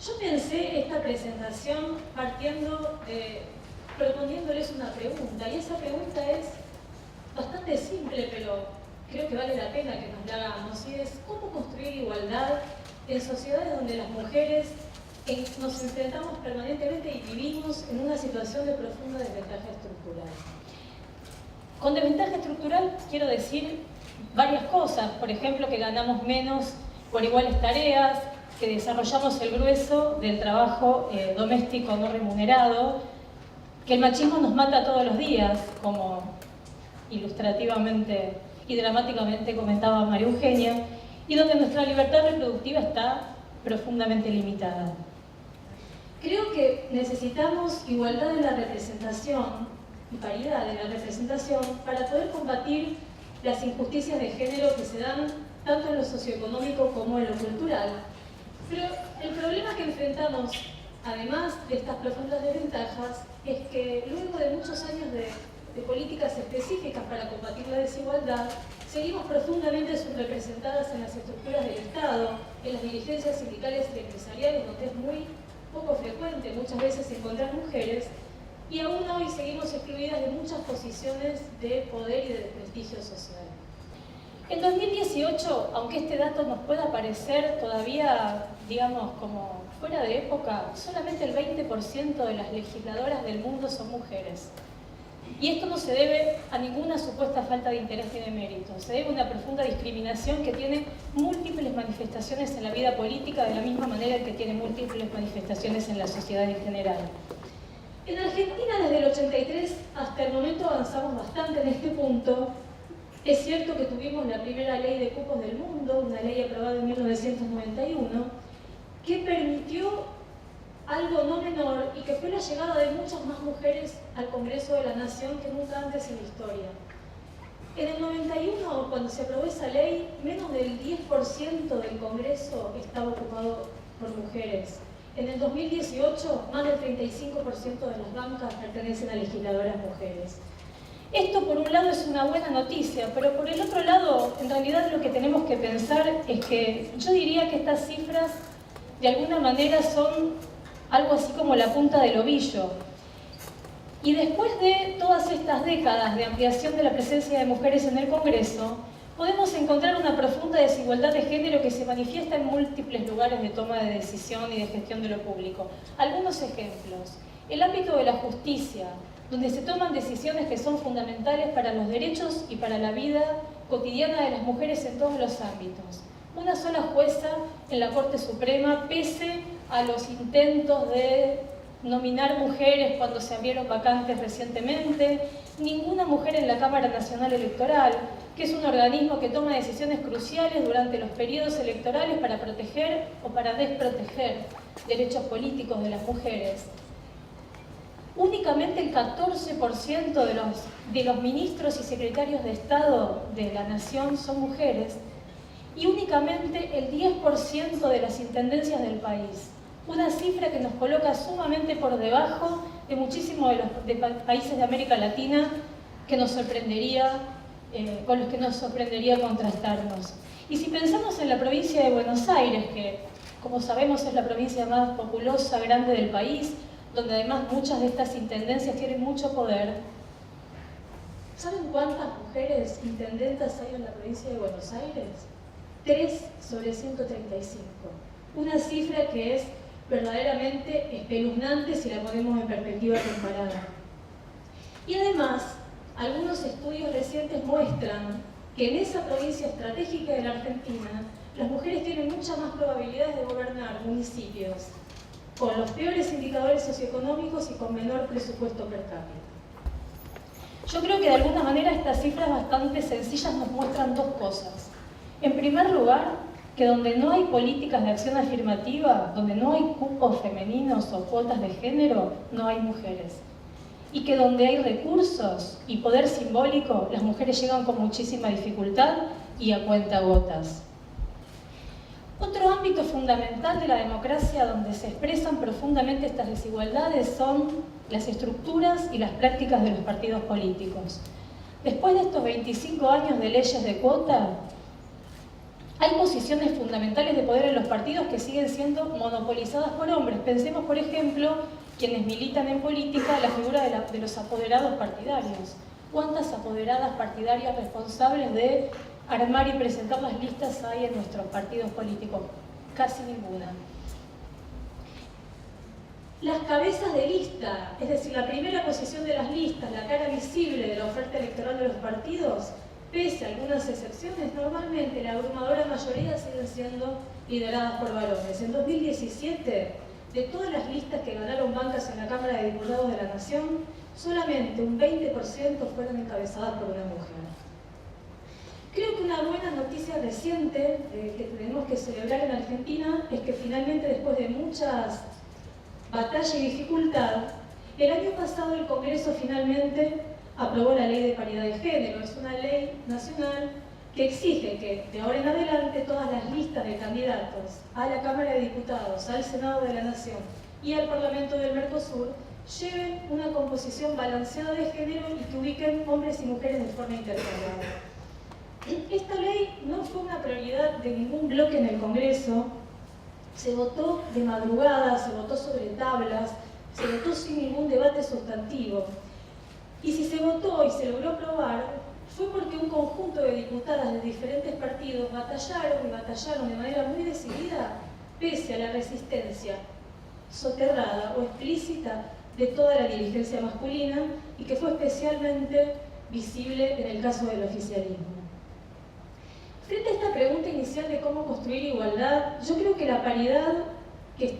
Yo pensé esta presentación proponiéndoles una pregunta, y esa pregunta es bastante simple, pero creo que vale la pena que nos la hagamos, y es ¿cómo construir igualdad en sociedades donde las mujeres nos enfrentamos permanentemente y vivimos en una situación de profunda desventaja estructural? Con desventaja estructural quiero decir varias cosas, por ejemplo, que ganamos menos por iguales tareas, que desarrollamos el grueso del trabajo doméstico no remunerado, que el machismo nos mata todos los días, como ilustrativamente y dramáticamente comentaba María Eugenia, y donde nuestra libertad reproductiva está profundamente limitada. Creo que necesitamos igualdad en la representación y paridad en la representación para poder combatir las injusticias de género que se dan tanto en lo socioeconómico como en lo cultural. Pero el problema que enfrentamos, además de estas profundas desventajas, es que luego de muchos años de políticas específicas para combatir la desigualdad, seguimos profundamente subrepresentadas en las estructuras del Estado, en las dirigencias sindicales y empresariales, donde es muy poco frecuente muchas veces encontrar mujeres, y aún hoy seguimos excluidas de muchas posiciones de poder y de prestigio social. En 2018, aunque este dato nos pueda parecer todavía, digamos, como fuera de época, solamente el 20% de las legisladoras del mundo son mujeres. Y esto no se debe a ninguna supuesta falta de interés ni de mérito, se debe a una profunda discriminación que tiene múltiples manifestaciones en la vida política, de la misma manera que tiene múltiples manifestaciones en la sociedad en general. En Argentina, desde el 83 hasta el momento avanzamos bastante en este punto. Es cierto que tuvimos la primera ley de cupos del mundo, una ley aprobada en 1991, que permitió algo no menor y que fue la llegada de muchas más mujeres al Congreso de la Nación que nunca antes en la historia. En el 91, cuando se aprobó esa ley, menos del 10% del Congreso estaba ocupado por mujeres. En el 2018, más del 35% de las bancas pertenecen a legisladoras mujeres. Esto, por un lado, es una buena noticia, pero por el otro lado, en realidad lo que tenemos que pensar es que yo diría que estas cifras, de alguna manera, son algo así como la punta del ovillo. Y después de todas estas décadas de ampliación de la presencia de mujeres en el Congreso, podemos encontrar una profunda desigualdad de género que se manifiesta en múltiples lugares de toma de decisión y de gestión de lo público. Algunos ejemplos. El ámbito de la justicia, donde se toman decisiones que son fundamentales para los derechos y para la vida cotidiana de las mujeres en todos los ámbitos. Una sola jueza en la Corte Suprema, pese a los intentos de nominar mujeres cuando se abrieron vacantes recientemente, ninguna mujer en la Cámara Nacional Electoral, que es un organismo que toma decisiones cruciales durante los periodos electorales para proteger o para desproteger derechos políticos de las mujeres. Únicamente el 14% de los ministros y secretarios de Estado de la Nación son mujeres y únicamente el 10% de las intendencias del país. Una cifra que nos coloca sumamente por debajo de muchísimos de países de América Latina que nos sorprendería, con los que nos sorprendería contrastarnos. Y si pensamos en la provincia de Buenos Aires, que como sabemos es la provincia más populosa, grande del país, donde además muchas de estas intendencias tienen mucho poder, ¿saben cuántas mujeres intendentas hay en la provincia de Buenos Aires? 3 sobre 135. Una cifra que es verdaderamente espeluznante si la ponemos en perspectiva comparada. Y además, algunos estudios recientes muestran que en esa provincia estratégica de la Argentina, las mujeres tienen muchas más probabilidades de gobernar municipios con los peores indicadores socioeconómicos y con menor presupuesto per cápita. Yo creo que de alguna manera estas cifras bastante sencillas nos muestran dos cosas. En primer lugar, que donde no hay políticas de acción afirmativa, donde no hay cupos femeninos o cuotas de género, no hay mujeres. Y que donde hay recursos y poder simbólico, las mujeres llegan con muchísima dificultad y a cuentagotas. Otro ámbito fundamental de la democracia donde se expresan profundamente estas desigualdades son las estructuras y las prácticas de los partidos políticos. Después de estos 25 años de leyes de cuota, Hay posiciones fundamentales de poder en los partidos que siguen siendo monopolizadas por hombres. Pensemos, por ejemplo, quienes militan en política, la figura de los apoderados partidarios. ¿Cuántas apoderadas partidarias responsables de armar y presentar las listas hay en nuestros partidos políticos? Casi ninguna. Las cabezas de lista, es decir, la primera posición de las listas, la cara visible de la oferta electoral de los partidos, pese a algunas excepciones, normalmente la abrumadora mayoría siguen siendo lideradas por varones. En 2017, de todas las listas que ganaron bancas en la Cámara de Diputados de la Nación, solamente un 20% fueron encabezadas por una mujer. Creo que una buena noticia reciente que tenemos que celebrar en Argentina es que finalmente, después de muchas batallas y dificultad, el año pasado el Congreso finalmente aprobó la Ley de Paridad de Género. Es una ley nacional que exige que de ahora en adelante todas las listas de candidatos a la Cámara de Diputados, al Senado de la Nación y al Parlamento del Mercosur lleven una composición balanceada de género y que ubiquen hombres y mujeres de forma intercambiada. Esta ley no fue una prioridad de ningún bloque en el Congreso. Se votó de madrugada, se votó sobre tablas, se votó sin ningún debate sustantivo. Y si se votó y se logró aprobar, fue porque un conjunto de diputadas de diferentes partidos batallaron de manera muy decidida, pese a la resistencia soterrada o explícita de toda la dirigencia masculina, y que fue especialmente visible en el caso del oficialismo. Frente a esta pregunta inicial de cómo construir igualdad, yo creo que la paridad que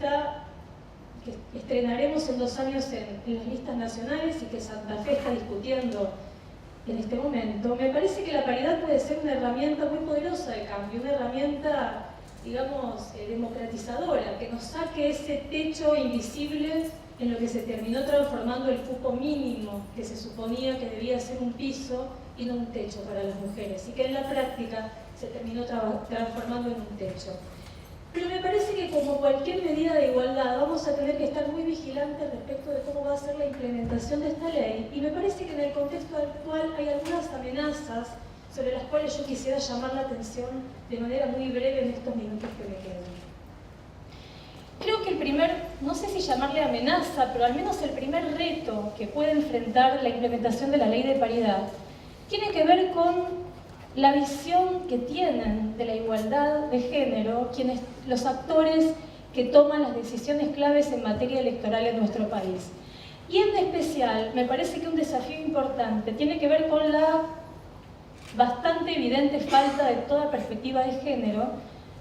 estrenaremos en 2 años en las listas nacionales y que Santa Fe está discutiendo en este momento, me parece que la paridad puede ser una herramienta muy poderosa de cambio, una herramienta, digamos, democratizadora, que nos saque ese techo invisible en lo que se terminó transformando el cupo mínimo, que se suponía que debía ser un piso y no un techo para las mujeres, y que en la práctica se terminó transformando en un techo. Pero me parece que, como cualquier medida de igualdad, vamos a tener que estar muy vigilantes respecto de cómo va a ser la implementación de esta ley, y me parece que en el contexto actual hay algunas amenazas sobre las cuales yo quisiera llamar la atención de manera muy breve en estos minutos que me quedan. Creo que no sé si llamarle amenaza, pero al menos el primer reto que puede enfrentar la implementación de la ley de paridad tiene que ver con la visión que tienen de la igualdad de género los actores que toman las decisiones claves en materia electoral en nuestro país. Y en especial, me parece que un desafío importante tiene que ver con la bastante evidente falta de toda perspectiva de género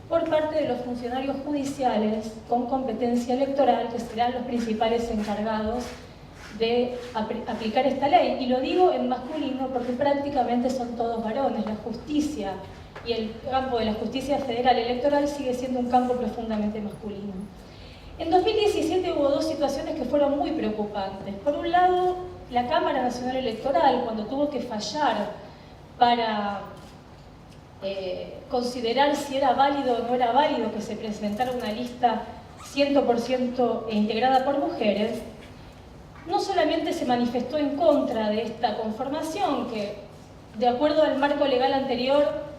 por parte de los funcionarios judiciales con competencia electoral, que serán los principales encargados de aplicar esta ley. Y lo digo en masculino porque prácticamente son todos varones. La justicia y el campo de la justicia federal electoral sigue siendo un campo profundamente masculino. En 2017 hubo 2 situaciones que fueron muy preocupantes. Por un lado, la Cámara Nacional Electoral, cuando tuvo que fallar para considerar si era válido o no era válido que se presentara una lista 100% integrada por mujeres, no solamente se manifestó en contra de esta conformación, que de acuerdo al marco legal anterior,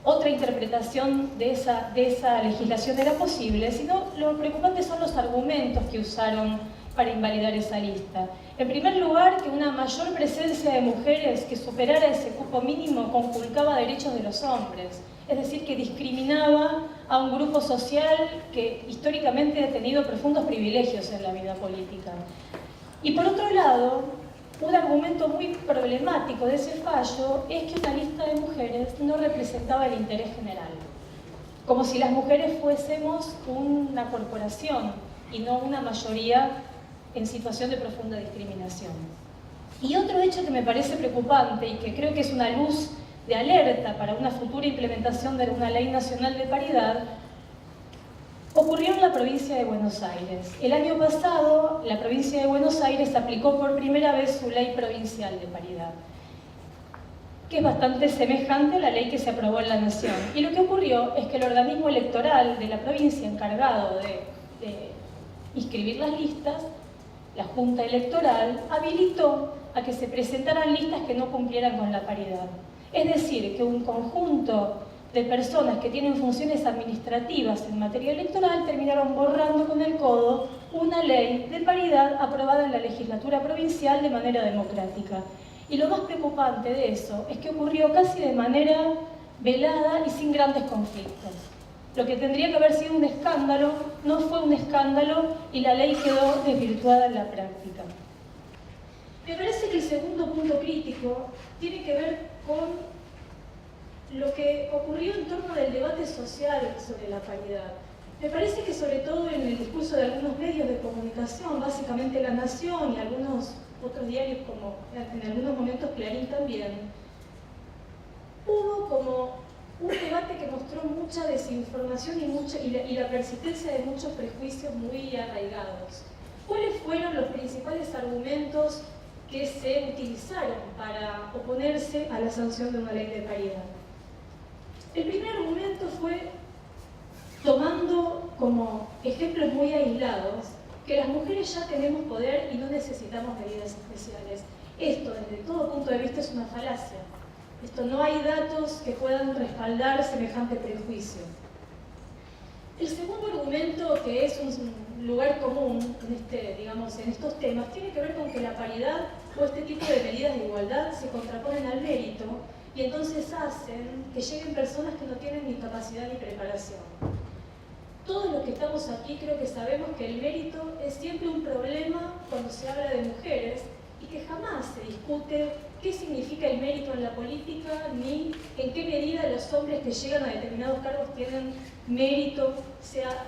otra interpretación de esa legislación era posible, sino lo preocupante son los argumentos que usaron para invalidar esa lista. En primer lugar, que una mayor presencia de mujeres que superara ese cupo mínimo conculcaba derechos de los hombres, es decir, que discriminaba a un grupo social que históricamente ha tenido profundos privilegios en la vida política. Y por otro lado, un argumento muy problemático de ese fallo es que una lista de mujeres no representaba el interés general, como si las mujeres fuésemos una corporación y no una mayoría en situación de profunda discriminación. Y otro hecho que me parece preocupante y que creo que es una luz de alerta para una futura implementación de una ley nacional de paridad ocurrió en la provincia de Buenos Aires. El año pasado, la provincia de Buenos Aires aplicó por primera vez su ley provincial de paridad, que es bastante semejante a la ley que se aprobó en la Nación. Y lo que ocurrió es que el organismo electoral de la provincia encargado de inscribir las listas, la Junta Electoral, habilitó a que se presentaran listas que no cumplieran con la paridad. Es decir, que un conjunto de personas que tienen funciones administrativas en materia electoral terminaron borrando con el codo una ley de paridad aprobada en la legislatura provincial de manera democrática. Y lo más preocupante de eso es que ocurrió casi de manera velada y sin grandes conflictos. Lo que tendría que haber sido un escándalo no fue un escándalo y la ley quedó desvirtuada en la práctica. Me parece que el segundo punto crítico tiene que ver con lo que ocurrió en torno del debate social sobre la paridad. Me parece que sobre todo en el discurso de algunos medios de comunicación, básicamente La Nación y algunos otros diarios como en algunos momentos Clarín también, hubo como un debate que mostró mucha desinformación y la persistencia de muchos prejuicios muy arraigados. ¿Cuáles fueron los principales argumentos que se utilizaron para oponerse a la sanción de una ley de paridad? El primer argumento fue, tomando como ejemplos muy aislados, que las mujeres ya tenemos poder y no necesitamos medidas especiales. Esto, desde todo punto de vista, es una falacia. Esto, no hay datos que puedan respaldar semejante prejuicio. El segundo argumento, que es un lugar común en estos temas, tiene que ver con que la paridad o este tipo de medidas de igualdad se contraponen al mérito y entonces hacen que lleguen personas que no tienen ni capacidad ni preparación. Todos los que estamos aquí creo que sabemos que el mérito es siempre un problema cuando se habla de mujeres y que jamás se discute qué significa el mérito en la política ni en qué medida los hombres que llegan a determinados cargos tienen mérito, sea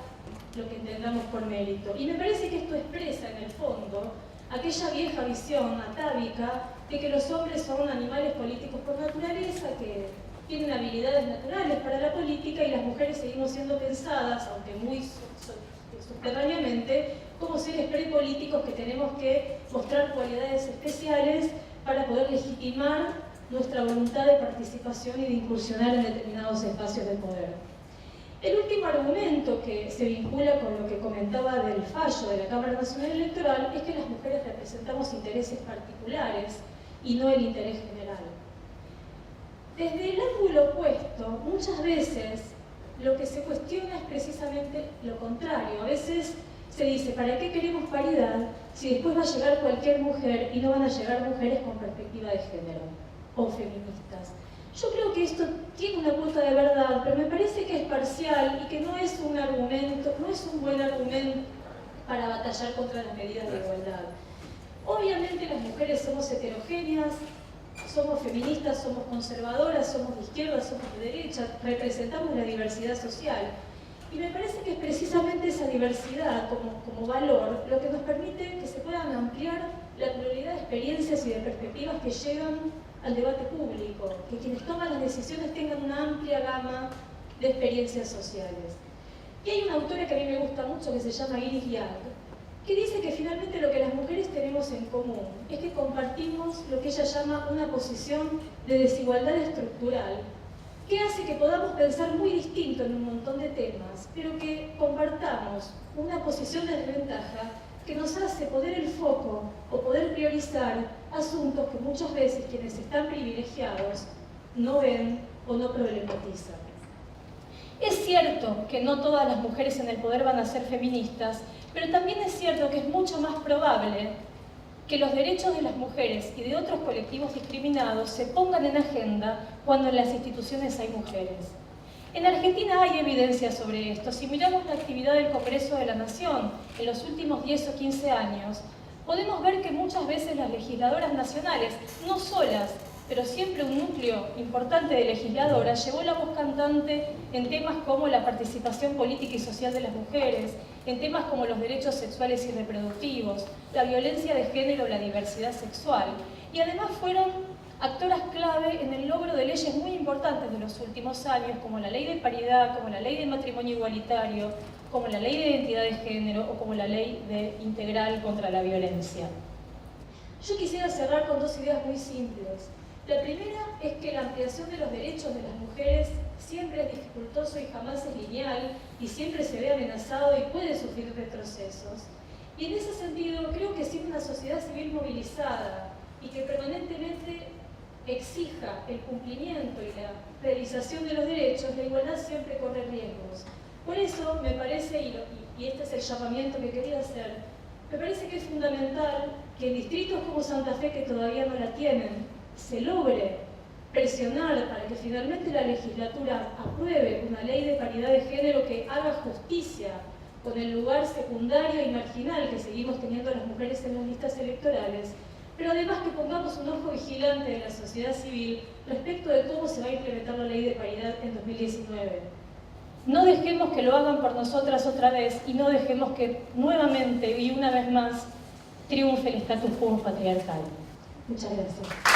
lo que entendamos por mérito. Y me parece que esto expresa en el fondo aquella vieja visión atávica de que los hombres son animales políticos por naturaleza, que tienen habilidades naturales para la política y las mujeres seguimos siendo pensadas, aunque muy subterráneamente, como seres prepolíticos que tenemos que mostrar cualidades especiales para poder legitimar nuestra voluntad de participación y de incursionar en determinados espacios de poder. El último argumento que se vincula con lo que comentaba del fallo de la Cámara Nacional Electoral es que las mujeres representamos intereses particulares y no el interés general. Desde el ángulo opuesto, muchas veces lo que se cuestiona es precisamente lo contrario. A veces se dice, ¿para qué queremos paridad si después va a llegar cualquier mujer y no van a llegar mujeres con perspectiva de género o feministas? Yo creo que esto tiene una cuota de verdad, pero me parece que es parcial y que no es un argumento, no es un buen argumento para batallar contra las medidas de igualdad. Obviamente las mujeres somos heterogéneas, somos feministas, somos conservadoras, somos de izquierda, somos de derecha, representamos la diversidad social. Y me parece que es precisamente esa diversidad como valor lo que nos permite que se puedan ampliar la pluralidad de experiencias y de perspectivas que llegan al debate público, que quienes toman las decisiones tengan una amplia gama de experiencias sociales. Y hay una autora que a mí me gusta mucho que se llama Iris Young, que dice que finalmente lo que las mujeres tenemos en común es que compartimos lo que ella llama una posición de desigualdad estructural, que hace que podamos pensar muy distinto en un montón de temas, pero que compartamos una posición de desventaja que nos hace poner el foco o poder priorizar asuntos que muchas veces quienes están privilegiados no ven o no problematizan. Es cierto que no todas las mujeres en el poder van a ser feministas, pero también es cierto que es mucho más probable que los derechos de las mujeres y de otros colectivos discriminados se pongan en agenda cuando en las instituciones hay mujeres. En Argentina hay evidencia sobre esto. Si miramos la actividad del Congreso de la Nación en los últimos 10 o 15 años, podemos ver que muchas veces las legisladoras nacionales, no solas, pero siempre un núcleo importante de legisladoras, llevó la voz cantante en temas como la participación política y social de las mujeres, en temas como los derechos sexuales y reproductivos, la violencia de género, la diversidad sexual, y además fueron actoras clave en el logro de leyes muy importantes de los últimos años, como la ley de paridad, como la ley de matrimonio igualitario, como la ley de identidad de género o como la ley integral contra la violencia. Yo quisiera cerrar con dos ideas muy simples. La primera es que la ampliación de los derechos de las mujeres siempre es dificultoso y jamás es lineal y siempre se ve amenazado y puede sufrir retrocesos. Y en ese sentido creo que sin una sociedad civil movilizada y que permanentemente exija el cumplimiento y la realización de los derechos, la igualdad siempre corre riesgos. Por eso me parece, y este es el llamamiento que quería hacer, me parece que es fundamental que en distritos como Santa Fe, que todavía no la tienen, se logre presionar para que finalmente la legislatura apruebe una ley de paridad de género que haga justicia con el lugar secundario y marginal que seguimos teniendo las mujeres en las listas electorales, pero además que pongamos un ojo vigilante de la sociedad civil respecto de cómo se va a implementar la ley de paridad en 2019. No dejemos que lo hagan por nosotras otra vez y no dejemos que nuevamente y una vez más triunfe el status quo patriarcal. Muchas gracias.